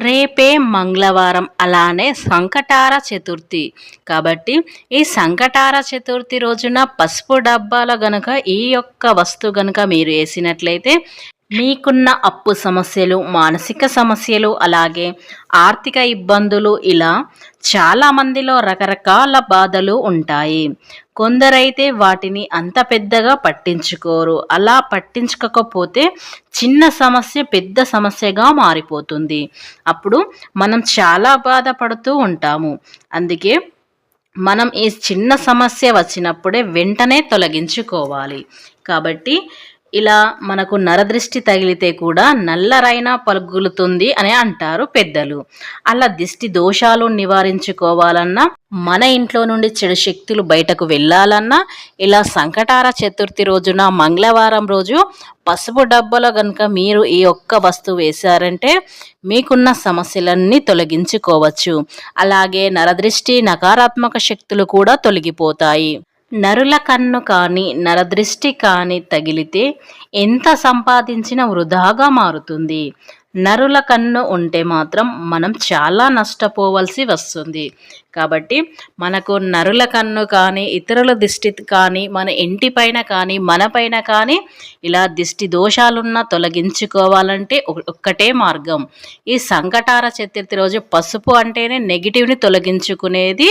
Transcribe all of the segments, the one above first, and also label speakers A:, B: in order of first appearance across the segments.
A: రేపే మంగళవారం అలానే సంకటార చతుర్థి. కాబట్టి ఈ సంకటార చతుర్థి రోజున పసుపు డబ్బాలో గనుక ఈ యొక్క వస్తువు గనుక మీరు వేసినట్లయితే మీకున్న అప్పు సమస్యలు, మానసిక సమస్యలు, అలాగే ఆర్థిక ఇబ్బందులు ఇలా చాలామందిలో రకరకాల బాధలు ఉంటాయి. కొందరైతే వాటిని అంత పెద్దగా పట్టించుకోరు. అలా పట్టించుకోకపోతే చిన్న సమస్య పెద్ద సమస్యగా మారిపోతుంది. అప్పుడు మనం చాలా బాధపడుతూ ఉంటాము. అందుకే మనం ఈ చిన్న సమస్య వచ్చినప్పుడే వెంటనే తొలగించుకోవాలి. కాబట్టి ఇలా మనకు నరదృష్టి తగిలితే కూడా నల్లరైనా పలుగులుతుంది అని అంటారు పెద్దలు. అలా దిష్టి దోషాలు నివారించుకోవాలన్నా, మన ఇంట్లో నుండి చెడు శక్తులు బయటకు వెళ్ళాలన్నా ఇలా సంకటార చతుర్థి రోజున మంగళవారం రోజు పసుపు డబ్బాలో కనుక మీరు ఈ ఒక్క వస్తువు వేశారంటే మీకున్న సమస్యలన్నీ తొలగించుకోవచ్చు. అలాగే నరదృష్టి, నకారాత్మక శక్తులు కూడా తొలగిపోతాయి. నరుల కన్ను కానీ నరదృష్టి కానీ తగిలితే ఎంత సంపాదించినా వృధాగా మారుతుంది. నరుల కన్ను ఉంటే మాత్రం మనం చాలా నష్టపోవలసి వస్తుంది. కాబట్టి మనకు నరుల కన్ను కానీ ఇతరుల దిష్టి కానీ మన ఇంటిపైన కానీ మనపైన కానీ ఇలా దిష్టి దోషాలున్నా తొలగించుకోవాలంటే ఒక్కటే మార్గం. ఈ సంకటార చతుర్థి రోజు పసుపు అంటేనే నెగిటివ్ని తొలగించుకునేది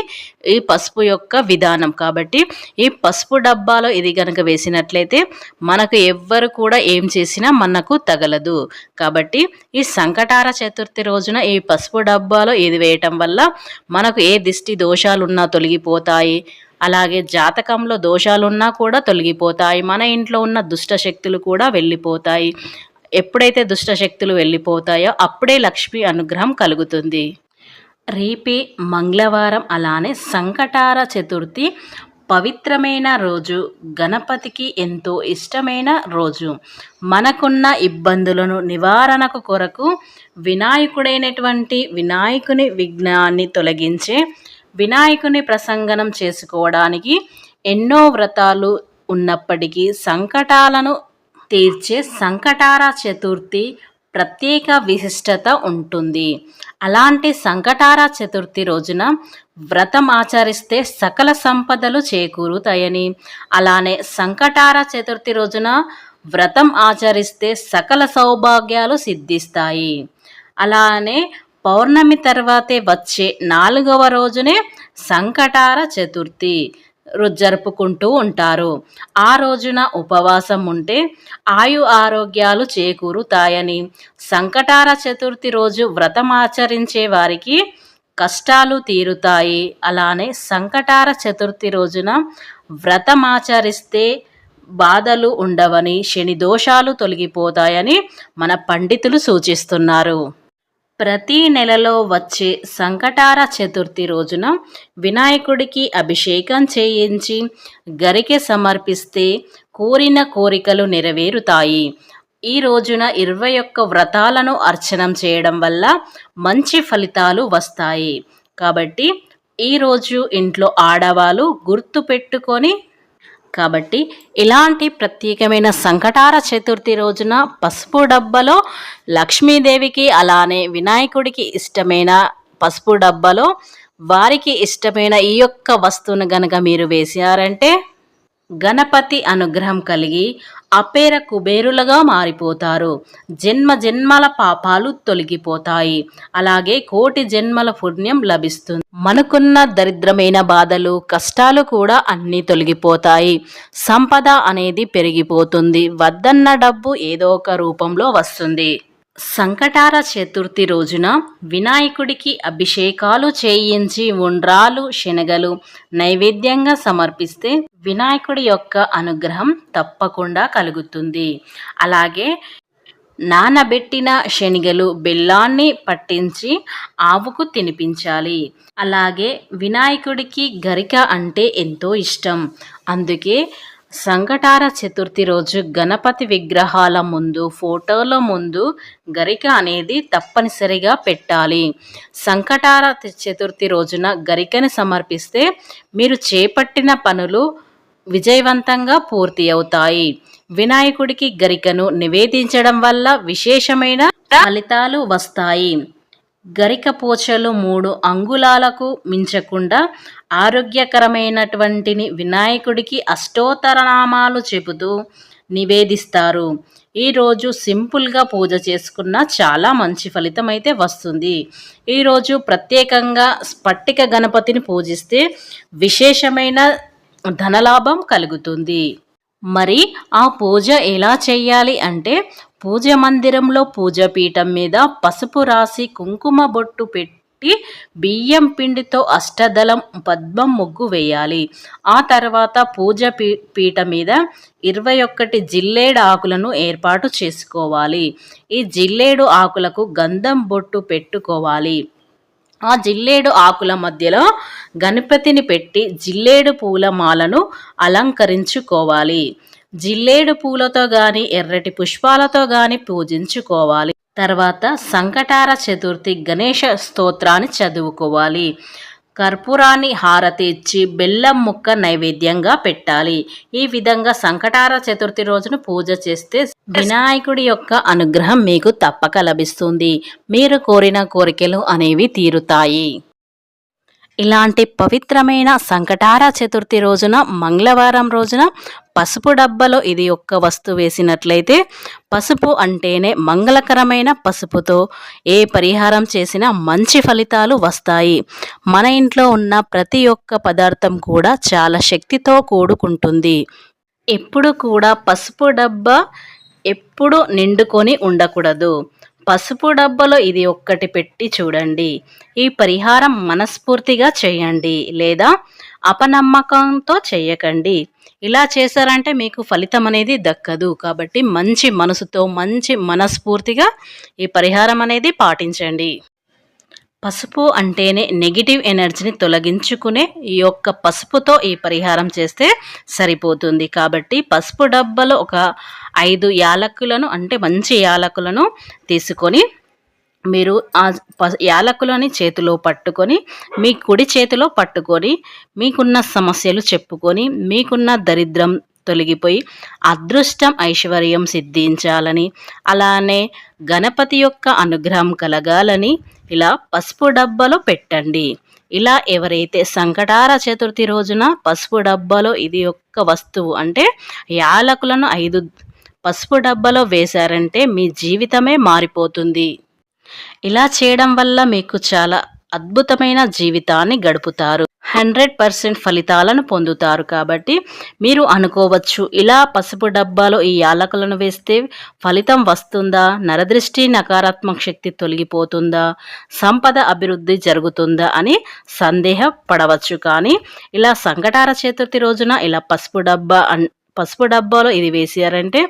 A: ఈ పసుపు యొక్క విధానం. కాబట్టి ఈ పసుపు డబ్బాలో ఇది కనుక వేసినట్లయితే మనకు ఎవ్వరు కూడా ఏం చేసినా మనకు తగలదు. కాబట్టి ఈ సంకటార చతుర్థి రోజున ఈ పసుపు డబ్బాలో ఇది వేయటం వల్ల మనకు ఏ దిష్టి దోషాలున్నా తొలగిపోతాయి. అలాగే జాతకంలో దోషాలున్నా కూడా తొలగిపోతాయి. మన ఇంట్లో ఉన్న దుష్ట శక్తులు కూడా వెళ్ళిపోతాయి. ఎప్పుడైతే దుష్ట శక్తులు వెళ్ళిపోతాయో అప్పుడే లక్ష్మి అనుగ్రహం కలుగుతుంది. రేపే మంగళవారం అలానే సంకటార చతుర్థి పవిత్రమైన రోజు, గణపతికి ఎంతో ఇష్టమైన రోజు. మనకున్న ఇబ్బందులను నివారణకు కొరకు వినాయకుడైనటువంటి వినాయకుని విఘ్నాన్ని తొలగించే వినాయకుని ప్రసంగనం చేసుకోవడానికి ఎన్నో వ్రతాలు ఉన్నప్పటికీ సంకటాలను తీర్చే సంకటార చతుర్థి ప్రత్యేక విశిష్టత ఉంటుంది. అలాంటి సంకటార చతుర్థి రోజున వ్రతం ఆచరిస్తే సకల సంపదలు చేకూరుతాయని, అలానే సంకటార చతుర్థి రోజున వ్రతం ఆచరిస్తే సకల సౌభాగ్యాలు సిద్ధిస్తాయి. అలానే పౌర్ణమి తర్వాతే వచ్చే 4వ రోజునే సంకటార చతుర్థి జరుపుకుంటూ ఉంటారు. ఆ రోజున ఉపవాసం ఉంటే ఆయు ఆరోగ్యాలు చేకూరుతాయని, సంకటార చతుర్థి రోజు వ్రతం ఆచరించే వారికి కష్టాలు తీరుతాయి. అలానే సంకటార చతుర్థి రోజున వ్రతం ఆచరిస్తే బాధలు ఉండవని, శని దోషాలు తొలగిపోతాయని మన పండితులు సూచిస్తున్నారు. ప్రతి నెలలో వచ్చే సంకటార చతుర్థి రోజున వినాయకుడికి అభిషేకం చేయించి గరికె సమర్పిస్తే కోరిన కోరికలు నెరవేరుతాయి. ఈ రోజున 21 వ్రతాలను అర్చనం చేయడం వల్ల మంచి ఫలితాలు వస్తాయి. కాబట్టి ఈరోజు ఇంట్లో ఆడవాళ్ళు గుర్తు పెట్టుకొని కాబట్టి ఇలాంటి ప్రత్యేకమైన సంకటార చతుర్థి రోజున పసుపు డబ్బాలో లక్ష్మీదేవికి అలానే వినాయకుడికి ఇష్టమైన పసుపు డబ్బాలో వారికి ఇష్టమైన ఈ యొక్క వస్తువును గనక మీరు వేసారంటే గణపతి అనుగ్రహం కలిగి అపేర కుబేరులుగా మారిపోతారు. జన్మ జన్మల పాపాలు తొలగిపోతాయి. అలాగే కోటి జన్మల పుణ్యం లభిస్తుంది. మనకున్న దరిద్రమైన బాధలు, కష్టాలు కూడా అన్నీ తొలగిపోతాయి. సంపద అనేది పెరిగిపోతుంది. వద్దన్న డబ్బు ఏదో ఒక రూపంలో వస్తుంది. సంకటార చతుర్థి రోజున వినాయకుడికి అభిషేకాలు చేయించి ఉండ్రాలు, శనగలు నైవేద్యంగా సమర్పిస్తే వినాయకుడి యొక్క అనుగ్రహం తప్పకుండా కలుగుతుంది. అలాగే నానబెట్టిన శనగలు, బెల్లాన్ని పట్టించి ఆవుకు తినిపించాలి. అలాగే వినాయకుడికి గరిక అంటే ఎంతో ఇష్టం. అందుకే సంకటార చతుర్థి రోజు గణపతి విగ్రహాల ముందు, ఫోటోల ముందు గరిక అనేది తప్పనిసరిగా పెట్టాలి. సంకటార చతుర్థి రోజున గరికని సమర్పిస్తే మీరు చేపట్టిన పనులు విజయవంతంగా పూర్తి అవుతాయి. వినాయకుడికి గరికను నివేదించడం వల్ల విశేషమైన ఫలితాలు వస్తాయి. గరిక పోచలు 3 అంగుళాలకు మించకుండా ఆరోగ్యకరమైనటువంటిని వినాయకుడికి అష్టోత్తరనామాలు చెబుతూ నివేదిస్తారు. ఈరోజు సింపుల్గా పూజ చేసుకున్న చాలా మంచి ఫలితం అయితే వస్తుంది. ఈరోజు ప్రత్యేకంగా స్ఫటిక గణపతిని పూజిస్తే విశేషమైన ధనలాభం కలుగుతుంది. మరి ఆ పూజ ఎలా చేయాలి అంటే, పూజ మందిరంలో పూజపీఠం మీద పసుపు రాసి కుంకుమ బొట్టు పెట్టి బియ్యం పిండితో అష్టదళం పద్మం ముగ్గు వేయాలి. ఆ తర్వాత పూజ పీఠ మీద 21 జిల్లేడు ఆకులను ఏర్పాటు చేసుకోవాలి. ఈ జిల్లేడు ఆకులకు గంధం బొట్టు పెట్టుకోవాలి. ఆ జిల్లేడు ఆకుల మధ్యలో గణపతిని పెట్టి జిల్లేడు పూల మాలను అలంకరించుకోవాలి. జిల్లేడు పూలతో గాని ఎర్రటి పుష్పాలతో గాని పూజించుకోవాలి. తర్వాత సంకటార చతుర్థి గణేష స్తోత్రాన్ని చదువుకోవాలి. కర్పూరాన్ని హారతి ఇచ్చి బెల్లం ముక్క నైవేద్యంగా పెట్టాలి. ఈ విధంగా సంకటార చతుర్థి రోజున పూజ చేస్తే వినాయకుడి యొక్క అనుగ్రహం మీకు తప్పక లభిస్తుంది. మీరు కోరిన కోరికలు అనేవి తీరుతాయి. ఇలాంటి పవిత్రమైన సంకటార చతుర్థి రోజున మంగళవారం రోజున పసుపు డబ్బాలో ఇది ఒక్క వస్తువు వేసినట్లయితే, పసుపు అంటేనే మంగళకరమైన పసుపుతో ఏ పరిహారం చేసినా మంచి ఫలితాలు వస్తాయి. మన ఇంట్లో ఉన్న ప్రతి ఒక్క పదార్థం కూడా చాలా శక్తితో కూడుకుంటుంది. ఎప్పుడు కూడా పసుపు డబ్బా ఎప్పుడు నిండుకొని ఉండకూడదు. పసుపు డబ్బాలో ఇది ఒక్కటి పెట్టి చూడండి. ఈ పరిహారం మనస్ఫూర్తిగా చేయండి, లేదా అపనమ్మకంతో చేయకండి. ఇలా చేశారంటే మీకు ఫలితం అనేది దక్కదు. కాబట్టి మంచి మనసుతో మంచి మనస్ఫూర్తిగా ఈ పరిహారం అనేది పాటించండి. పసుపు అంటేనే నెగిటివ్ ఎనర్జీని తొలగించుకునే ఈ యొక్క పసుపుతో ఈ పరిహారం చేస్తే సరిపోతుంది. కాబట్టి పసుపు డబ్బాలో ఒక 5 యాలకులను అంటే మంచి యాలకులను తీసుకొని మీరు ఆ యాలకులని చేతిలో పట్టుకొని మీ కుడి చేతిలో పట్టుకొని మీకున్న సమస్యలు చెప్పుకొని మీకున్న దరిద్రం తొలగిపోయి అదృష్టం ఐశ్వర్యం సిద్ధించాలని, అలానే గణపతి యొక్క అనుగ్రహం కలగాలని ఇలా పసుపు డబ్బాలో పెట్టండి. ఇలా ఎవరైతే సంకటార చతుర్థి రోజున పసుపు డబ్బాలో ఇది ఒక్క వస్తువు అంటే యాలకులను 5 పసుపు డబ్బాలో వేశారంటే మీ జీవితమే మారిపోతుంది. ఇలా చేయడం వల్ల మీకు చాలా అద్భుతమైన జీవితాన్ని గడుపుతారు. 100% ఫలితాలను పొందుతారు. కాబట్టి మీరు అనుకోవచ్చు, ఇలా పసుపు డబ్బాలో ఈ యాలకులను వేస్తే ఫలితం వస్తుందా, నరదృష్టి నకారాత్మక శక్తి తొలగిపోతుందా, సంపద అభివృద్ధి జరుగుతుందా అని సందేహపడవచ్చు. కానీ ఇలా సంకటార చతుర్థి రోజున ఇలా పసుపు డబ్బాలో ఇది వేసారంటే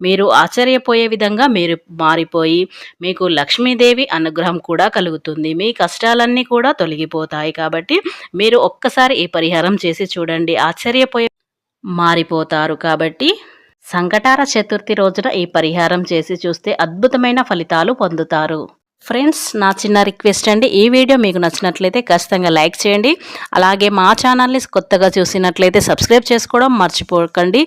A: మీరు ఆశ్చర్యపోయే విధంగా మీరు మారిపోయి మీకు లక్ష్మీదేవి అనుగ్రహం కూడా కలుగుతుంది. మీ కష్టాలన్నీ కూడా తొలగిపోతాయి. కాబట్టి మీరు ఒక్కసారి ఈ పరిహారం చేసి చూడండి, ఆశ్చర్యపోయే మారిపోతారు. కాబట్టి సంకటార చతుర్థి రోజున ఈ పరిహారం చేసి చూస్తే అద్భుతమైన ఫలితాలు పొందుతారు. ఫ్రెండ్స్, నా చిన్న రిక్వెస్ట్ అండి, ఈ వీడియో మీకు నచ్చినట్లయితే ఖచ్చితంగా లైక్ చేయండి. అలాగే మా ఛానల్ని కొత్తగా చూసినట్లయితే సబ్స్క్రైబ్ చేసుకోవడం మర్చిపోకండి.